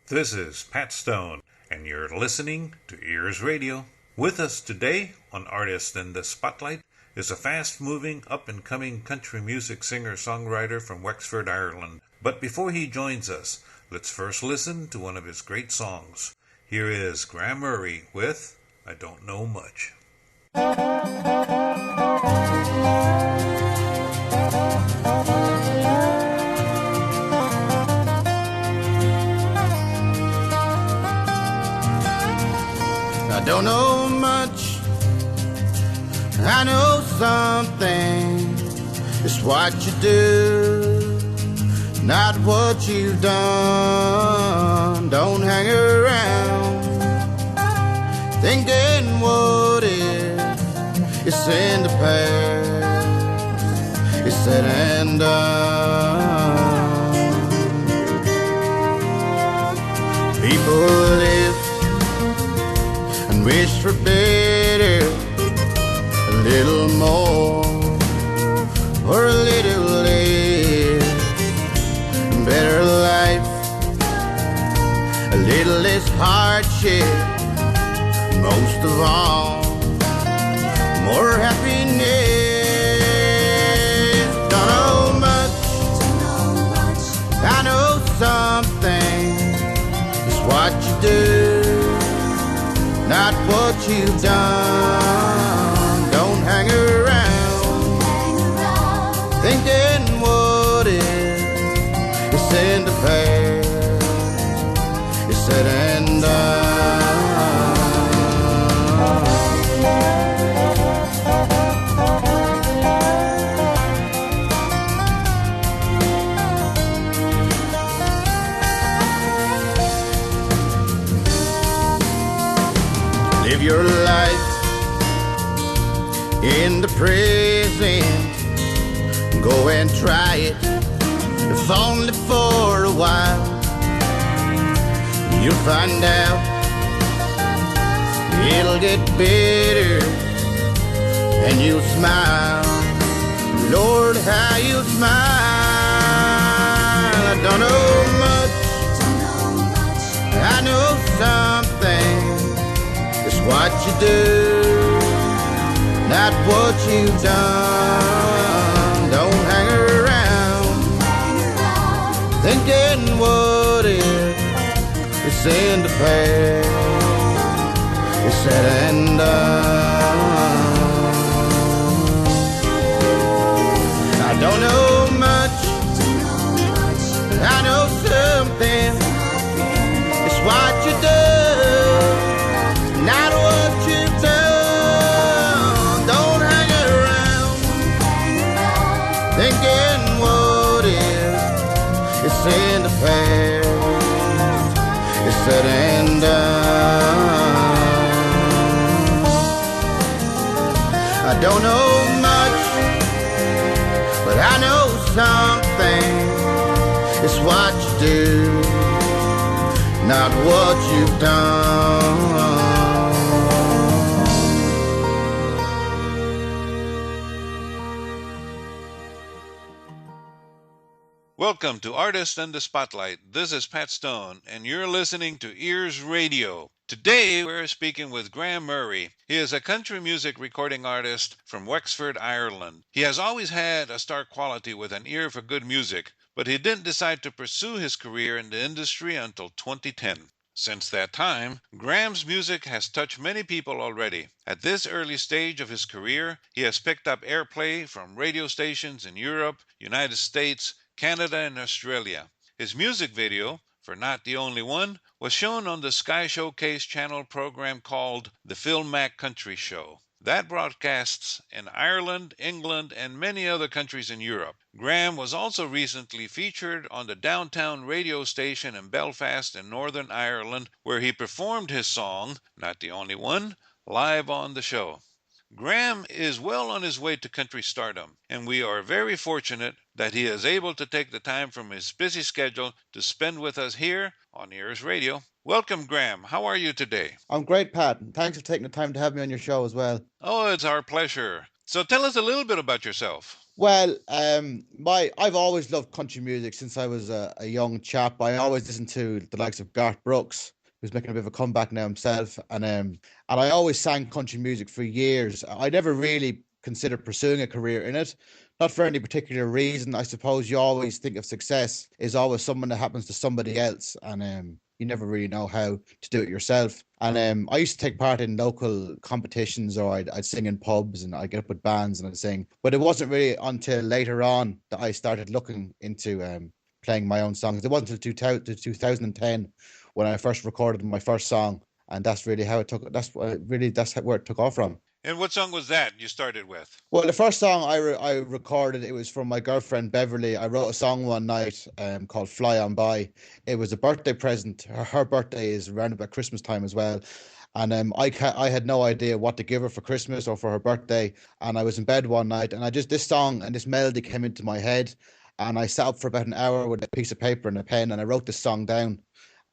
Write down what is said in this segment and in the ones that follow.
This is Pat Stone, and you're listening to Ears Radio. With us today on Artist in the Spotlight is a fast-moving, up-and-coming country music singer-songwriter from Wexford, Ireland. But before he joins us, let's first listen to one of his great songs. Here is Graham Murray with I Don't Know Much. I don't know much, I know something. It's what you do, not what you've done. Don't hang around thinking what is in the past. It's said and done. People live and wish for better, a little more or a little less, better life, a little less hardship, most of all, more happiness. Don't know much, I know something, it's what you do, not what you've done. Don't hang around thinking what is in the past. It's said and done. Live your life in the present, go and try it, if only for a while. You'll find out it'll get better, and you'll smile. Lord, how you'll smile. I don't know much, I know something. It's what you do, not what you've done. Don't hang around thinking what is in the past. It's said and done. I don't know much, I know something. It's what you do, not what you've done. Don't hang around thinking what is in the past. It's said and done. I don't know much, but I know something. It's what you do, not what you've done. Welcome to Artist and the Spotlight. This is Pat Stone, and you're listening to Ears Radio. Today, we're speaking with Graham Murray. He is a country music recording artist from Wexford, Ireland. He has always had a star quality with an ear for good music, but he didn't decide to pursue his career in the industry until 2010. Since that time, Graham's music has touched many people already. At this early stage of his career, he has picked up airplay from radio stations in Europe, United States, Canada, and Australia. His music video, for Not the Only One, was shown on the Sky Showcase channel program called The Phil Mac Country Show. That broadcasts in Ireland, England, and many other countries in Europe. Graham was also recently featured on the Downtown radio station in Belfast in Northern Ireland, where he performed his song, Not the Only One, live on the show. Graham is well on his way to country stardom, and we are very fortunate that he is able to take the time from his busy schedule to spend with us here on Ears Radio. Welcome, Graham. How are you today? I'm great, Pat. And thanks for taking the time to have me on your show as well. Oh, it's our pleasure. So tell us a little bit about yourself. Well, I've always loved country music since I was a young chap. I always listened to the likes of Garth Brooks, who's making a bit of a comeback now himself, and I always sang country music for years. I never really considered pursuing a career in it, not for any particular reason. I suppose you always think of success is always someone that happens to somebody else, and you never really know how to do it yourself. And I used to take part in local competitions, or I'd sing in pubs, and I'd get up with bands and I'd sing. But it wasn't really until later on that I started looking into playing my own songs. It wasn't until 2010 when I first recorded my first song, and that's really how it took. That's where it took off from. And what song was that you started with? Well, the first song I recorded, it was from my girlfriend Beverly. I wrote a song one night called "Fly On By." It was a birthday present. Her birthday is around about Christmas time as well, and I had no idea what to give her for Christmas or for her birthday. And I was in bed one night, and I just this song and this melody came into my head, and I sat up for about an hour with a piece of paper and a pen, and I wrote this song down.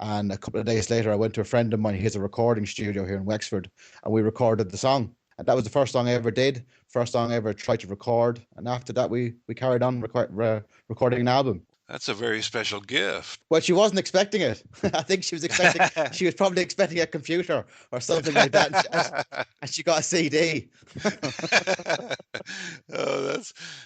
And a couple of days later, I went to a friend of mine. He has a recording studio here in Wexford, and we recorded the song. And that was the first song I ever did, first song I ever tried to record. And after that, we carried on recording an album. That's a very special gift. Well, she wasn't expecting it. I think she was probably expecting a computer or something like that. And she got a CD. Oh,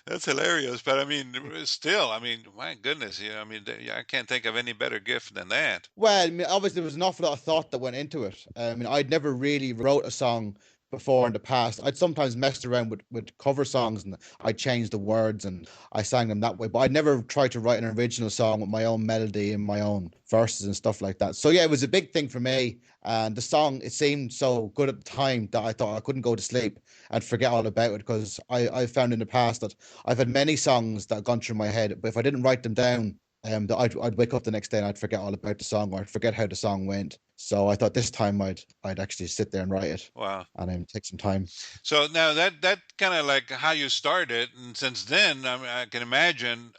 that's hilarious. But I mean, still, I mean, my goodness, I mean, I can't think of any better gift than that. Well, I mean, obviously, there was an awful lot of thought that went into it. I mean, I'd never really wrote a song before in the past. I'd sometimes messed around with cover songs and I changed the words and I sang them that way. But I'd never tried to write an original song with my own melody and my own verses and stuff like that. So yeah, it was a big thing for me. And the song, it seemed so good at the time that I thought I couldn't go to sleep and forget all about it, because I found in the past that I've had many songs that have gone through my head, but if I didn't write them down, that I'd wake up the next day and I'd forget all about the song, or I'd forget how the song went. So I thought this time I'd actually sit there and write it Wow. and take some time. So now that kind of like how you started, and since then, I mean, I can imagine,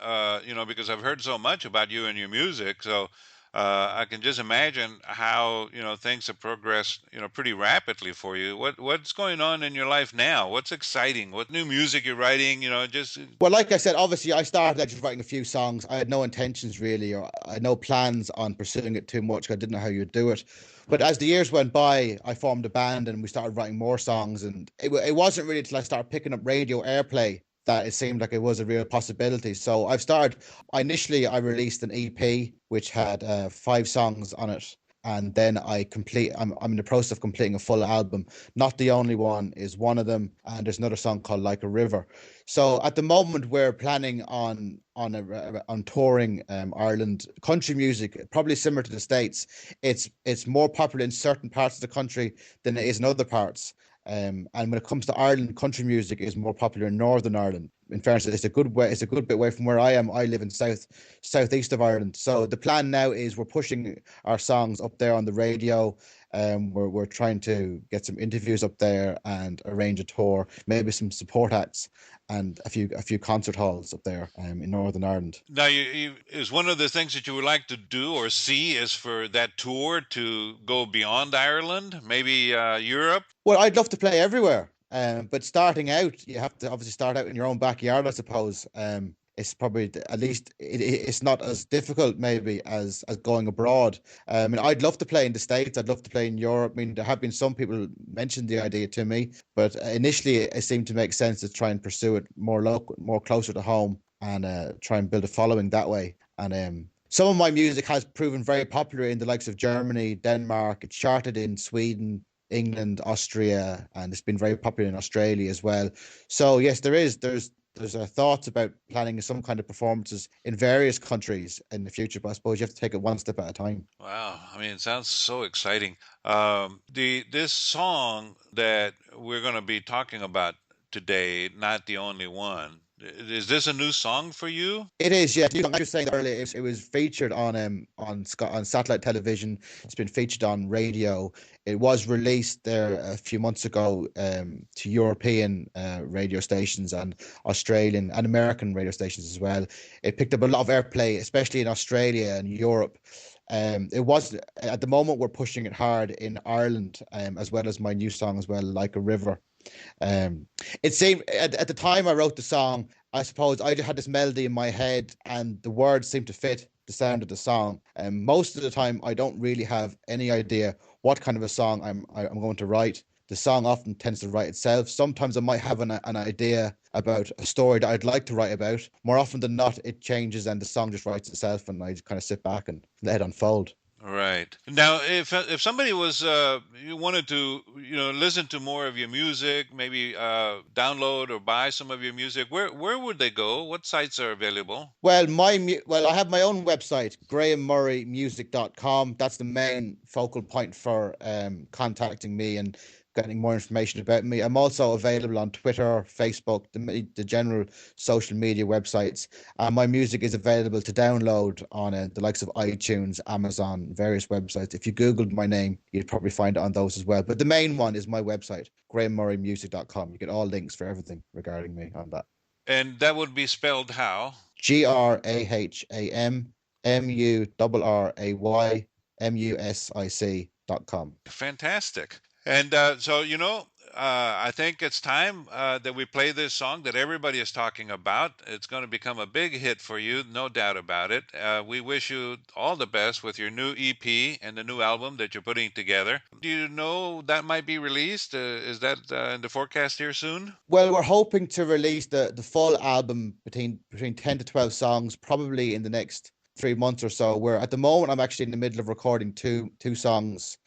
because I've heard so much about you and your music, so I can just imagine how things have progressed, pretty rapidly for you. What's going on in your life now? What's exciting? What new music you're writing? Just Well, like I said, obviously I started out just writing a few songs. I had no intentions really, or I had no plans on pursuing it too much. I didn't know how you'd do it. But as the years went by, I formed a band and we started writing more songs. And it wasn't really until I started picking up radio airplay that it seemed like it was a real possibility. So initially I released an EP which had 5 songs on it. And then I'm in the process of completing a full album. Not the Only One is one of them. And there's another song called Like a River. So at the moment we're planning on touring Ireland. Country music, probably similar to the States. It's more popular in certain parts of the country than it is in other parts. And when it comes to Ireland, country music is more popular in Northern Ireland. In fairness, it's a good bit away from where I am. I live in southeast of Ireland. So the plan now is we're pushing our songs up there on the radio. We're trying to get some interviews up there and arrange a tour, maybe some support acts and a few concert halls up there in Northern Ireland. now, is one of the things that you would like to do or see is for that tour to go beyond Ireland, maybe Europe? Well, I'd love to play everywhere. But starting out, you have to obviously start out in your own backyard, I suppose. It's probably at least it's not as difficult maybe as going abroad. I mean, I'd love to play in the States. I'd love to play in Europe. I mean, there have been some people mentioned the idea to me, but initially it seemed to make sense to try and pursue it more local, more closer to home, and try and build a following that way. And some of my music has proven very popular in the likes of Germany, Denmark. It's charted in Sweden, England, Austria, and it's been very popular in Australia as well. So yes, there's thoughts about planning some kind of performances in various countries in the future, but I suppose you have to take it one step at a time. Wow, I mean, it sounds so exciting. This song that we're going to be talking about today, Not the Only One. Is this a new song for you? It is, yeah. Like you were saying earlier, it was featured on satellite television. It's been featured on radio. It was released there a few months ago to European radio stations and Australian and American radio stations as well. It picked up a lot of airplay, especially in Australia and Europe. It was at the moment we're pushing it hard in Ireland, as well as my new song as well, Like a River. It seemed at the time I wrote the song, I suppose I just had this melody in my head, and the words seemed to fit the sound of the song. And most of the time, I don't really have any idea what kind of a song I'm going to write. The song often tends to write itself. Sometimes I might have an idea about a story that I'd like to write about. More often than not, it changes and the song just writes itself, and I just kind of sit back and let it unfold. Right. Now, if somebody was you wanted to listen to more of your music, maybe download or buy some of your music, where would they go? What sites are available? Well, I have my own website, grahammurraymusic.com. That's the main focal point for contacting me and getting more information about me. I'm also available on Twitter, Facebook, the general social media websites. My music is available to download on the likes of iTunes, Amazon, various websites. If you Googled my name, you'd probably find it on those as well. But the main one is my website, grahammurraymusic.com. You get all links for everything regarding me on that. And that would be spelled how? Grahammurraymusic.com. Fantastic. And so, I think it's time that we play this song that everybody is talking about. It's going to become a big hit for you, no doubt about it. We wish you all the best with your new EP and the new album that you're putting together. Do you know that might be released? Is that in the forecast here soon? Well, we're hoping to release the full album between 10 to 12 songs, probably in the next 3 months or so. Where at the moment, I'm actually in the middle of recording two songs.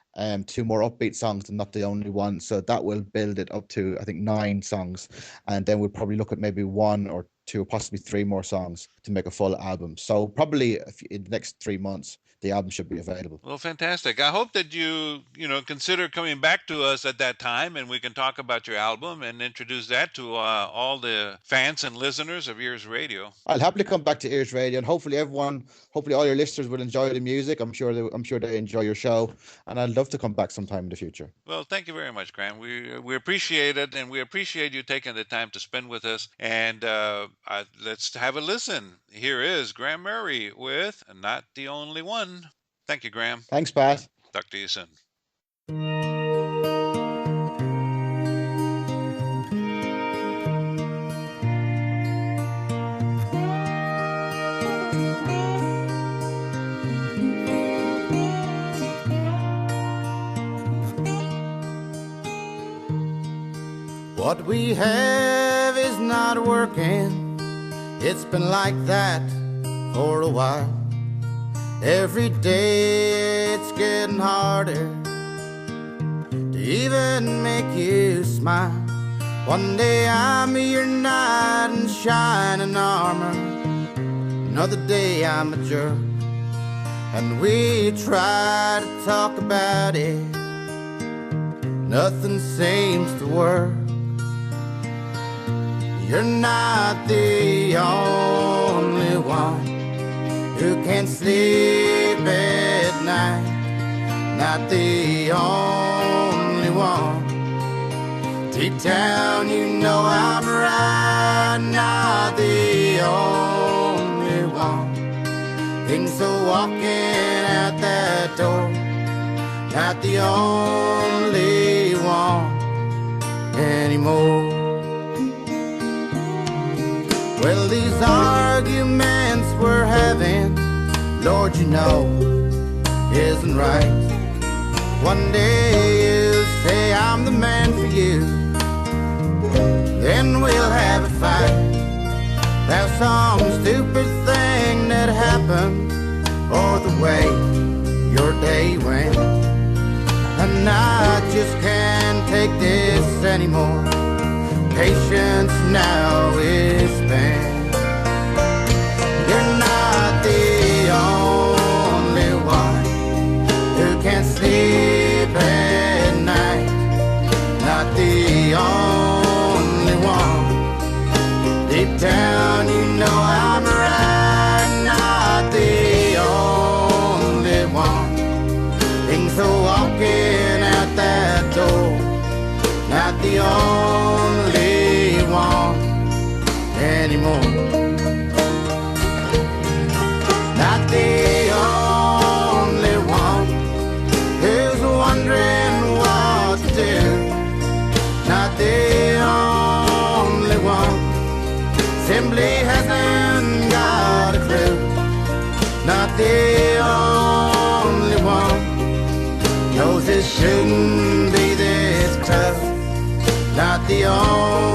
Two more upbeat songs and not the only one. So that will build it up to, I think, 9 songs. And then we'll probably look at maybe 1 or 2 or possibly 3 more songs to make a full album. So probably in the next 3 months, the album should be available. Well, fantastic. I hope that you consider coming back to us at that time and we can talk about your album and introduce that to all the fans and listeners of Ears Radio. I'll happily come back to Ears Radio, and hopefully all your listeners will enjoy the music. I'm sure they enjoy your show, and I'd love to come back sometime in the future. Well, thank you very much, Graham. We appreciate it, and we appreciate you taking the time to spend with us. And let's have a listen. Here is Graham Murray with Not the Only One. Thank you, Graham. Thanks, Pat. Talk to you soon. What we have is not working. It's been like that for a while. Every day it's getting harder to even make you smile. One day I'm your knight in shining armor, another day I'm a jerk. And we try to talk about it, nothing seems to work. You're not the only one who can't sleep at night, not the only one. Deep down you know I'm right, not the only one. Things are walking out that door, not the only one anymore. Well, these arguments we're having, Lord, you know, isn't right. One day you say I'm the man for you, then we'll have a fight. There's some stupid thing that happened, or the way your day went, and I just can't take this anymore. Patience now is spent. You're not the only one who can't sleep at night, not the only one. Deep down you know I'm right, not the only one. Things are walking out that door, not the only one anymore. Not the only one who's wondering what to do, not the shouldn't be this tough. Not the only